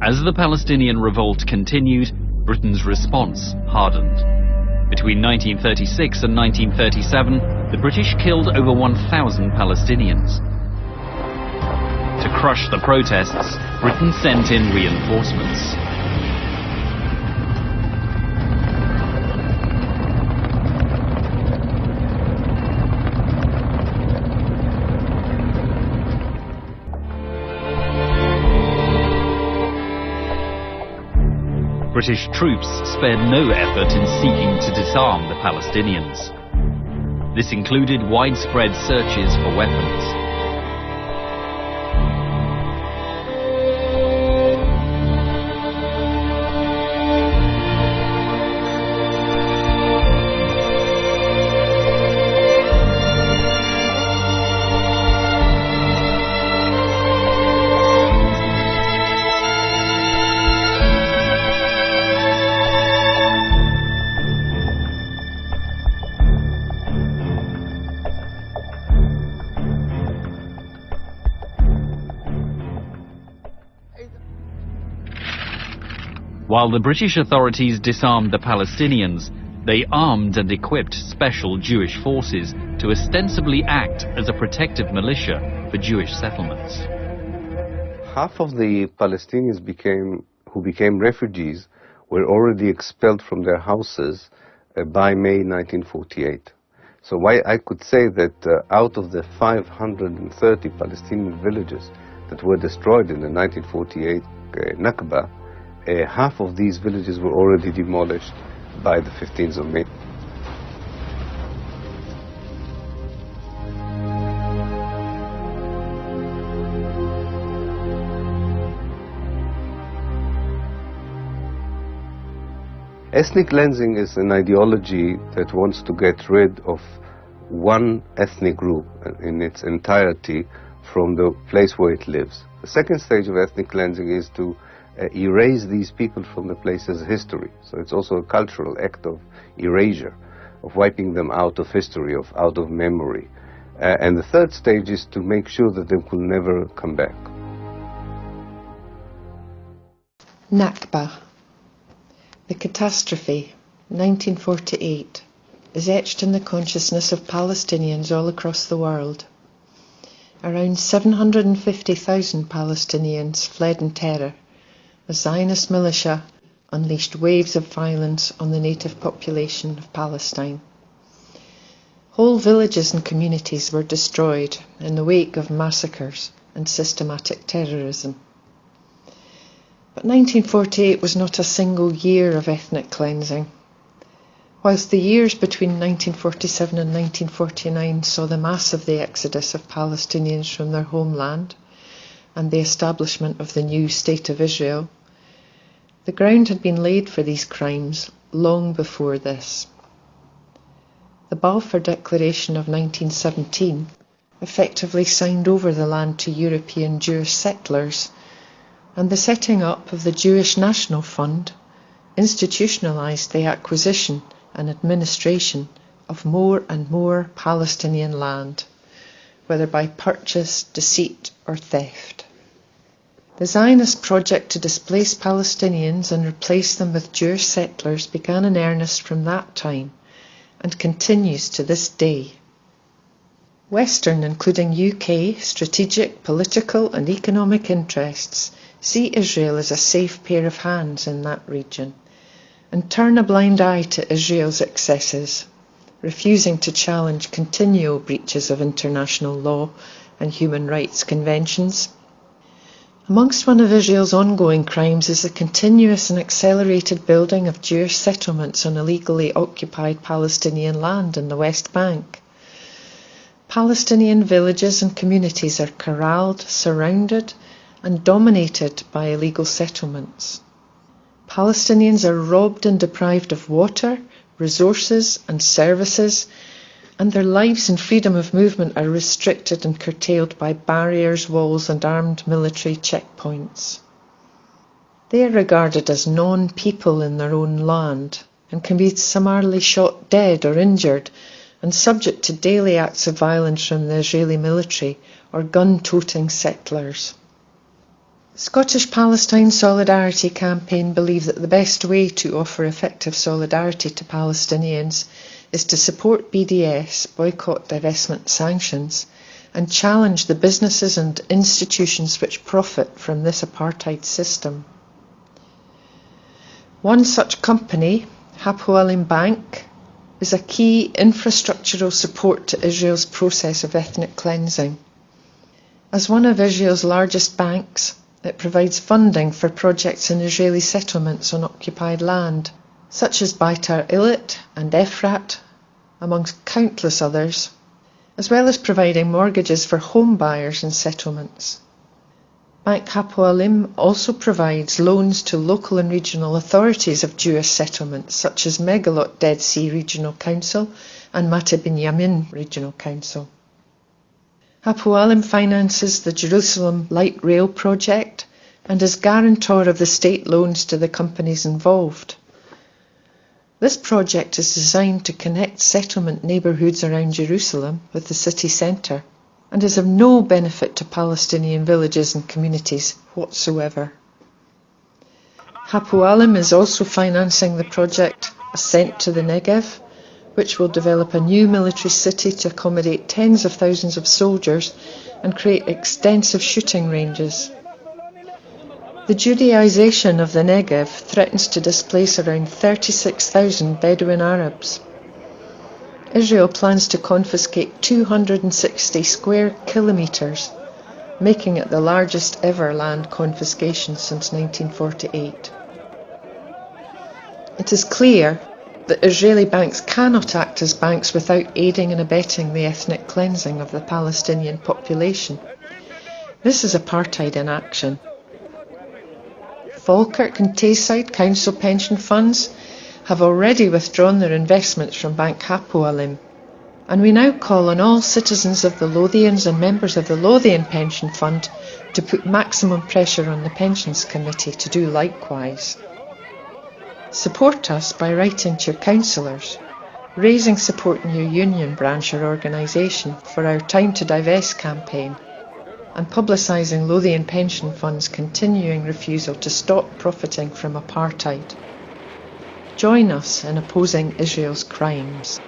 As the Palestinian revolt continued, Britain's response hardened. Between 1936 and 1937, the British killed over 1,000 Palestinians. To crush the protests, Britain sent in reinforcements. British troops spared no effort in seeking to disarm the Palestinians. This included widespread searches for weapons. While the British authorities disarmed the Palestinians, they armed and equipped special Jewish forces to ostensibly act as a protective militia for Jewish settlements. Half of the Palestinians who became refugees were already expelled from their houses by May 1948. So I could say that out of the 530 Palestinian villages that were destroyed in the 1948 Nakba, half of these villages were already demolished by the 15th of May. Ethnic cleansing is an ideology that wants to get rid of one ethnic group in its entirety from the place where it lives. The second stage of ethnic cleansing is to erase these people from the place's history. So it's also a cultural act of erasure, of wiping them out of history, out of memory. And the third stage is to make sure that they will never come back. Nakba. The catastrophe, 1948, is etched in the consciousness of Palestinians all across the world. Around 750,000 Palestinians fled in terror. The Zionist militia unleashed waves of violence on the native population of Palestine. Whole villages and communities were destroyed in the wake of massacres and systematic terrorism. But 1948 was not a single year of ethnic cleansing. Whilst the years between 1947 and 1949 saw the mass of the exodus of Palestinians from their homeland and the establishment of the new State of Israel, the ground had been laid for these crimes long before this. The Balfour Declaration of 1917 effectively signed over the land to European Jewish settlers, and the setting up of the Jewish National Fund institutionalized the acquisition and administration of more and more Palestinian land, whether by purchase, deceit, or theft. The Zionist project to displace Palestinians and replace them with Jewish settlers began in earnest from that time and continues to this day. Western, including UK, strategic, political and economic interests see Israel as a safe pair of hands in that region and turn a blind eye to Israel's excesses, refusing to challenge continual breaches of international law and human rights conventions. Amongst one of Israel's ongoing crimes is the continuous and accelerated building of Jewish settlements on illegally occupied Palestinian land in the West Bank. Palestinian villages and communities are corralled, surrounded, and dominated by illegal settlements. Palestinians are robbed and deprived of water, resources, and services, and their lives and freedom of movement are restricted and curtailed by barriers, walls, and armed military checkpoints. They are regarded as non-people in their own land and can be summarily shot dead or injured and subject to daily acts of violence from the Israeli military or gun-toting settlers. Scottish Palestine Solidarity Campaign believe that the best way to offer effective solidarity to Palestinians is to support BDS, Boycott Divestment and Sanctions, and challenge the businesses and institutions which profit from this apartheid system. One such company, Hapoalim Bank, is a key infrastructural support to Israel's process of ethnic cleansing. As one of Israel's largest banks, it provides funding for projects in Israeli settlements on occupied land, such as Beitar Illit and Efrat, amongst countless others, as well as providing mortgages for home buyers in settlements. Bank Hapoalim also provides loans to local and regional authorities of Jewish settlements, such as Megalot Dead Sea Regional Council and Mate Binyamin Regional Council. Hapoalim finances the Jerusalem Light Rail project and is guarantor of the state loans to the companies involved. This project is designed to connect settlement neighbourhoods around Jerusalem with the city centre and is of no benefit to Palestinian villages and communities whatsoever. Hapoalim is also financing the project Ascent to the Negev, which will develop a new military city to accommodate tens of thousands of soldiers and create extensive shooting ranges. The Judaization of the Negev threatens to displace around 36,000 Bedouin Arabs. Israel plans to confiscate 260 square kilometres, making it the largest ever land confiscation since 1948. It is clear that Israeli banks cannot act as banks without aiding and abetting the ethnic cleansing of the Palestinian population. This is apartheid in action. Falkirk and Tayside council pension funds have already withdrawn their investments from Bank Hapoalim, and we now call on all citizens of the Lothians and members of the Lothian Pension Fund to put maximum pressure on the Pensions Committee to do likewise. Support us by writing to your councillors, raising support in your union branch or organisation for our Time to Divest campaign, and publicising Lothian Pension Fund's continuing refusal to stop profiting from apartheid. Join us in opposing Israel's crimes.